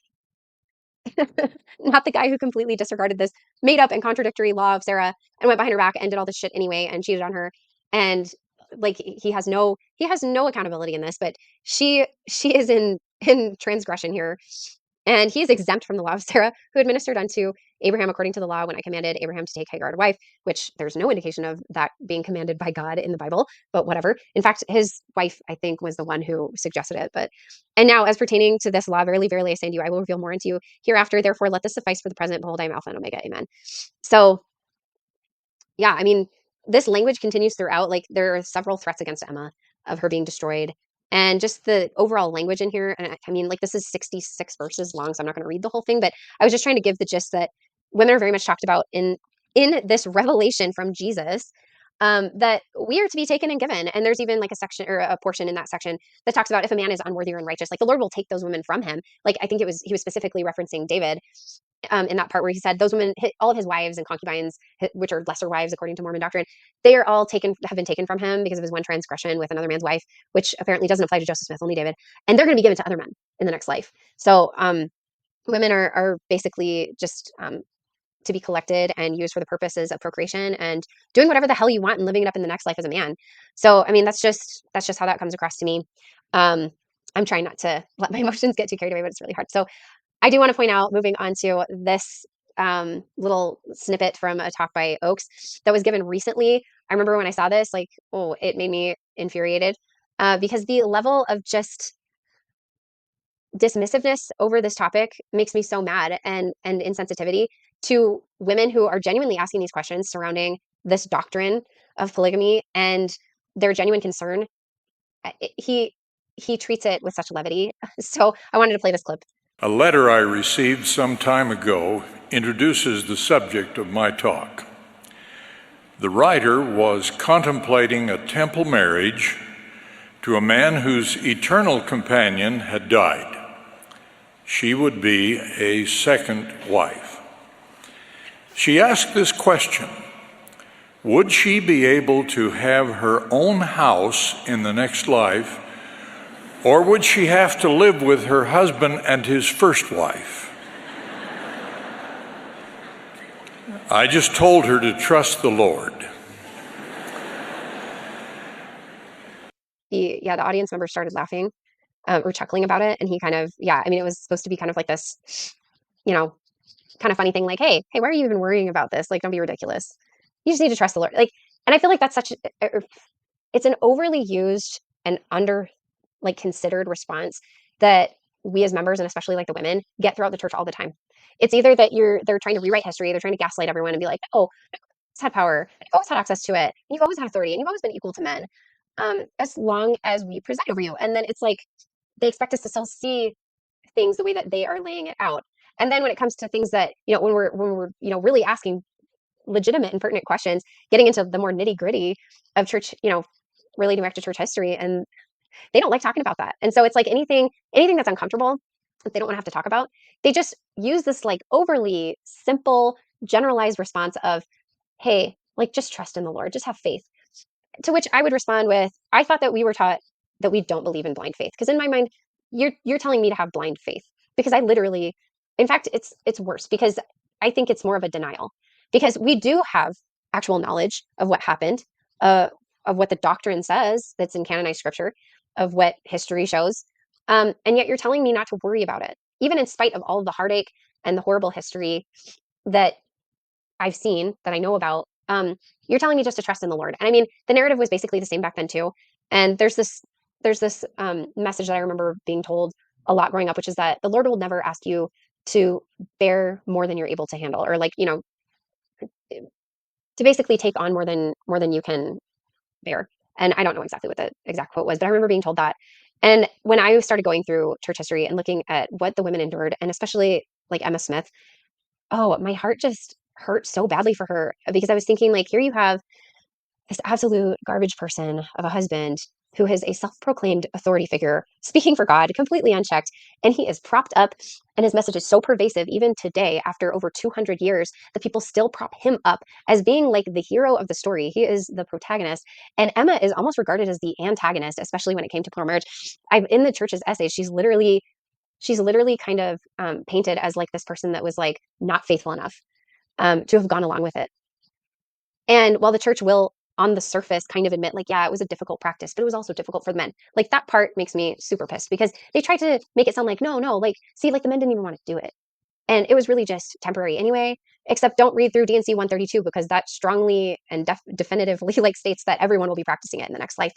S1: not the guy who completely disregarded this made up and contradictory law of Sarah and went behind her back and did all this shit anyway and cheated on her. And like he has no accountability in this, but she is in transgression here. And he is exempt from the law of Sarah, who administered unto Abraham according to the law when I commanded Abraham to take Hagar to wife, which there's no indication of that being commanded by God in the Bible, but whatever. In fact, his wife, I think, was the one who suggested it. But and now, as pertaining to this law, verily, verily, I say unto you, I will reveal more unto you hereafter. Therefore, let this suffice for the present. Behold, I am Alpha and Omega. Amen. So, yeah, I mean, this language continues throughout. Like, there are several threats against Emma of her being destroyed. And just the overall language in here, and I mean, like, this is 66 verses long, so I'm not going to read the whole thing, but I was just trying to give the gist that women are very much talked about in this revelation from Jesus, that we are to be taken and given. And there's even like a section or a portion in that section that talks about if a man is unworthy or unrighteous, like the Lord will take those women from him. Like I think he was specifically referencing David, in that part where he said those women, all of his wives and concubines, which are lesser wives according to Mormon doctrine, they are all have been taken from him because of his one transgression with another man's wife, which apparently doesn't apply to Joseph Smith, only David, and they're going to be given to other men in the next life. So women are basically just to be collected and used for the purposes of procreation and doing whatever the hell you want and living it up in the next life as a man. So I mean that's just how that comes across to me. Um, I'm trying not to let my emotions get too carried away, but it's really hard. So I do want to point out, moving on to this little snippet from a talk by Oakes that was given recently. I remember when I saw this, like, oh, it made me infuriated because the level of just dismissiveness over this topic makes me so mad and insensitivity to women who are genuinely asking these questions surrounding this doctrine of polygamy and their genuine concern. He treats it with such levity. So I wanted to play this clip.
S3: A letter I received some time ago introduces the subject of my talk. The writer was contemplating a temple marriage to a man whose eternal companion had died. She would be a second wife. She asked this question: would she be able to have her own house in the next life, or would she have to live with her husband and his first wife? I just told her to trust the Lord.
S1: The audience member started laughing or chuckling about it. And he kind of, I mean, it was supposed to be kind of like this, kind of funny thing, like, hey, why are you even worrying about this? Like, don't be ridiculous. You just need to trust the Lord. Like, and I feel like that's it's an overly used and considered response that we as members, and especially like the women, get throughout the church all the time. It's either that they're trying to rewrite history, they're trying to gaslight everyone and be like, oh, you've had power, you've always had access to it, and you've always had authority, and you've always been equal to men, as long as we preside over you. And then it's like they expect us to still see things the way that they are laying it out. And then when it comes to things that, when we're, really asking legitimate and pertinent questions, getting into the more nitty gritty of church, relating back to church history, and they don't like talking about that. And so it's like anything that's uncomfortable that they don't want to have to talk about, they just use this like overly simple, generalized response of, hey, like just trust in the Lord, just have faith. To which I would respond with, I thought that we were taught that we don't believe in blind faith. Because in my mind, you're telling me to have blind faith. Because I literally, in fact, it's worse because I think it's more of a denial. Because we do have actual knowledge of what happened, of what the doctrine says that's in canonized scripture, of what history shows. And yet you're telling me not to worry about it, even in spite of all of the heartache and the horrible history that I've seen, that I know about. You're telling me just to trust in the Lord. And I mean, the narrative was basically the same back then too. And there's this message that I remember being told a lot growing up, which is that the Lord will never ask you to bear more than you're able to handle, or like, to basically take on more than you can bear. And I don't know exactly what the exact quote was, but I remember being told that. And when I started going through church history and looking at what the women endured, and especially like Emma Smith, oh, my heart just hurt so badly for her, because I was thinking, like, here you have this absolute garbage person of a husband who is a self-proclaimed authority figure speaking for God completely unchecked, and he is propped up, and his message is so pervasive even today after over 200 years that people still prop him up as being like the hero of the story. He is the protagonist, and Emma is almost regarded as the antagonist, especially when it came to plural marriage. In the church's essays, she's literally kind of painted as like this person that was like not faithful enough to have gone along with it. And while the church will, on the surface, kind of admit, like, yeah, it was a difficult practice, but it was also difficult for the men. Like, that part makes me super pissed because they tried to make it sound like, no, like, see, like, the men didn't even want to do it. And it was really just temporary anyway, except don't read through D&C 132 because that strongly and definitively like states that everyone will be practicing it in the next life.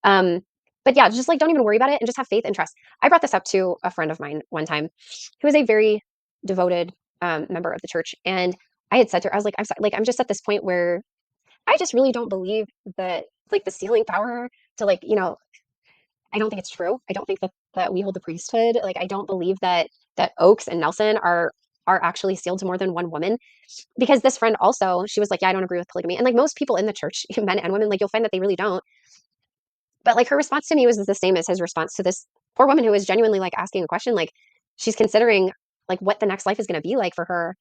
S1: But yeah, just like, don't even worry about it and just have faith and trust. I brought this up to a friend of mine one time who is a very devoted member of the church. And I had said to her, I was like, I'm just at this point where I just really don't believe that like the sealing power to like, I don't think it's true. I don't think that we hold the priesthood. Like, I don't believe that Oakes and Nelson are actually sealed to more than one woman. Because this friend also, she was like, yeah, I don't agree with polygamy. And like most people in the church, men and women, like you'll find that they really don't. But like her response to me was the same as his response to this poor woman who was genuinely like asking a question. Like, she's considering like what the next life is going to be like for her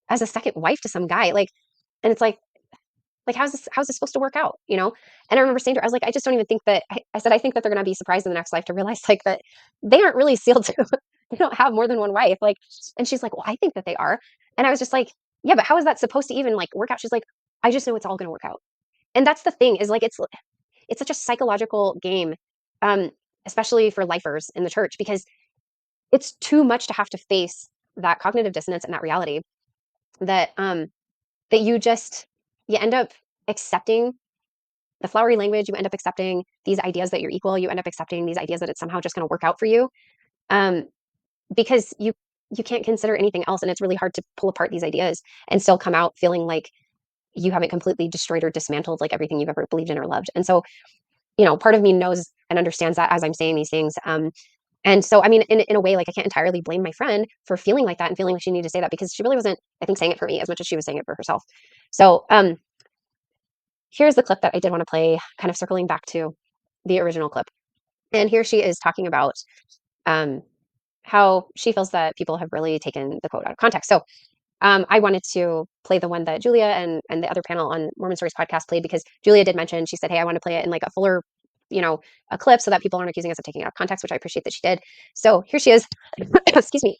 S1: as a second wife to some guy. And it's like how's this supposed to work out, And I remember saying to her, I was like, I just don't even think that, I said, I think that they're going to be surprised in the next life to realize like that they aren't really sealed to they don't have more than one wife. Like, and she's like, well, I think that they are. And I was just like, yeah, but how is that supposed to even like work out? She's like, I just know it's all going to work out. And that's the thing, is like it's such a psychological game, um especially for lifers in the church, because it's too much to have to face that cognitive dissonance and that reality that that you end up accepting the flowery language, you end up accepting these ideas that you're equal, you end up accepting these ideas that it's somehow just going to work out for you, um, because you can't consider anything else, and it's really hard to pull apart these ideas and still come out feeling like you haven't completely destroyed or dismantled like everything you've ever believed in or loved. And so, part of me knows and understands that as I'm saying these things. And so, I mean, in a way, like I can't entirely blame my friend for feeling like that and feeling like she needed to say that, because she really wasn't, I think, saying it for me as much as she was saying it for herself. So, here's the clip that I did want to play, kind of circling back to the original clip. And here she is talking about how she feels that people have really taken the quote out of context. So I wanted to play the one that Julia and the other panel on Mormon Stories podcast played, because Julia did mention, she said, hey, I want to play it in like a fuller, a clip so that people aren't accusing us of taking it out of context, which I appreciate that she did. So here she is, excuse me,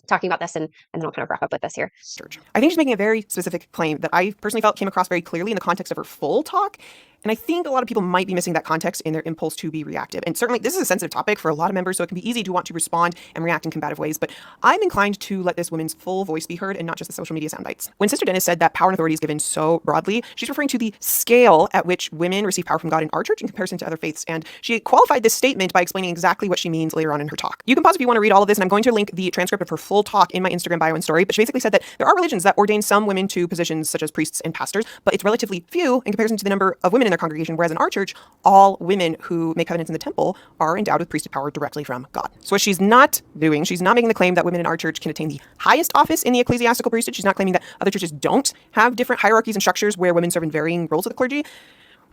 S1: talking about this, and then I'll kind of wrap up with this here.
S4: I think she's making a very specific claim that I personally felt came across very clearly in the context of her full talk. And I think a lot of people might be missing that context in their impulse to be reactive. And certainly this is a sensitive topic for a lot of members, so it can be easy to want to respond and react in combative ways. But I'm inclined to let this woman's full voice be heard and not just the social media sound bites. When Sister Dennis said that power and authority is given so broadly, she's referring to the scale at which women receive power from God in our church in comparison to other faiths. And she qualified this statement by explaining exactly what she means later on in her talk. You can pause if you want to read all of this, and I'm going to link the transcript of her full talk in my Instagram bio and story. But she basically said that there are religions that ordain some women to positions such as priests and pastors, but it's relatively few in comparison to the number of women in their congregation, whereas in our church, all women who make covenants in the temple are endowed with priesthood power directly from God. So what she's not doing, she's not making the claim that women in our church can attain the highest office in the ecclesiastical priesthood. She's not claiming that other churches don't have different hierarchies and structures where women serve in varying roles of the clergy.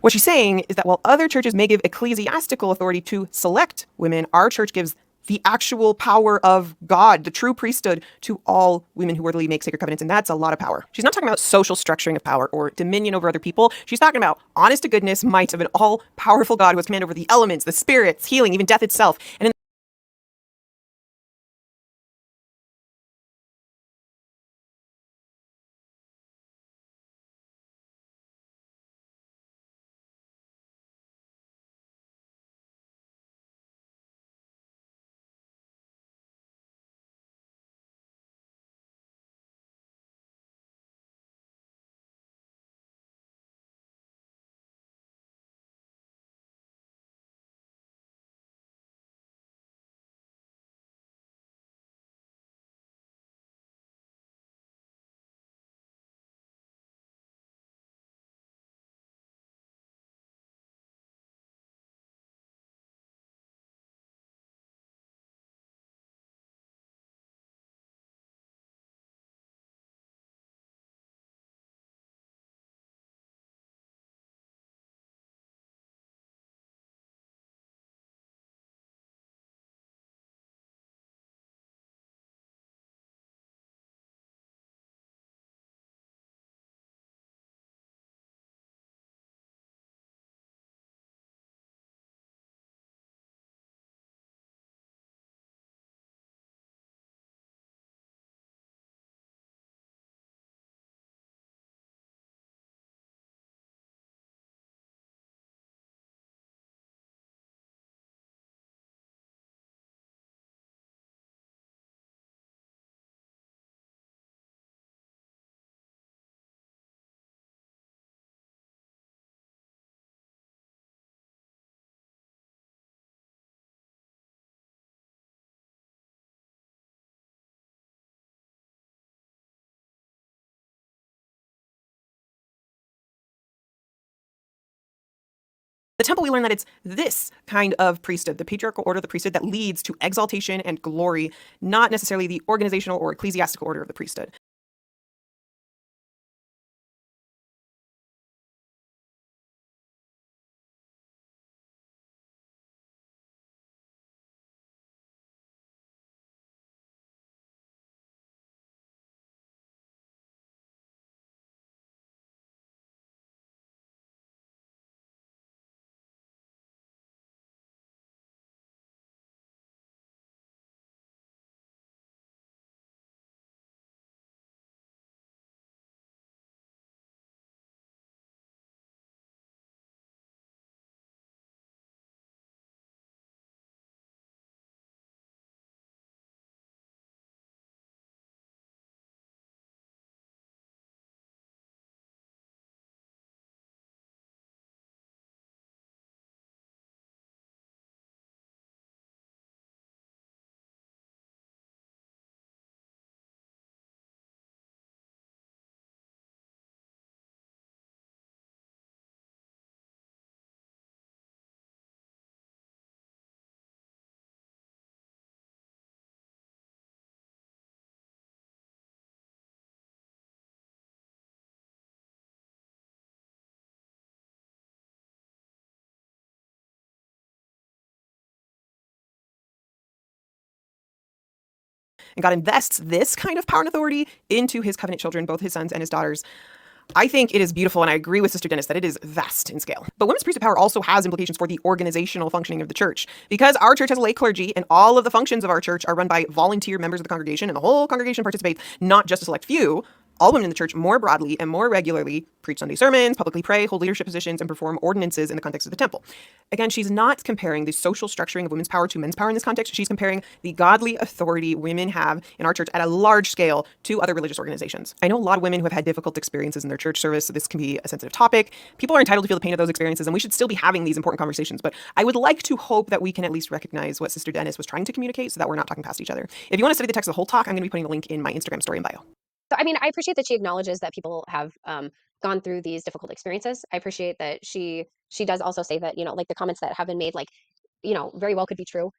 S4: What she's saying is that while other churches may give ecclesiastical authority to select women, our church gives the actual power of God, the true priesthood, to all women who worthily make sacred covenants, and that's a lot of power. She's not talking about social structuring of power or dominion over other people. She's talking about honest to goodness might of an all-powerful God who has command over the elements, the spirits, healing, even death itself. And in the temple, we learn that it's this kind of priesthood, the patriarchal order of the priesthood, that leads to exaltation and glory, not necessarily the organizational or ecclesiastical order of the priesthood. And God invests this kind of power and authority into his covenant children, both his sons and his daughters. I think it is beautiful, and I agree with Sister Dennis that it is vast in scale. But women's priesthood power also has implications for the organizational functioning of the church. Because our church has a lay clergy, and all of the functions of our church are run by volunteer members of the congregation, and the whole congregation participates, not just a select few, all women in the church more broadly and more regularly preach Sunday sermons, publicly pray, hold leadership positions, and perform ordinances in the context of the temple. Again, she's not comparing the social structuring of women's power to men's power in this context. She's comparing the godly authority women have in our church at a large scale to other religious organizations. I know a lot of women who have had difficult experiences in their church service, so this can be a sensitive topic. People are entitled to feel the pain of those experiences, and we should still be having these important conversations. But I would like to hope that we can at least recognize what Sister Dennis was trying to communicate so that we're not talking past each other. If you want to study the text of the whole talk, I'm going to be putting the link in my Instagram story and bio.
S1: So, I mean, I appreciate that she acknowledges that people have gone through these difficult experiences. I appreciate that she does also say that, like the comments that have been made, like, very well could be true.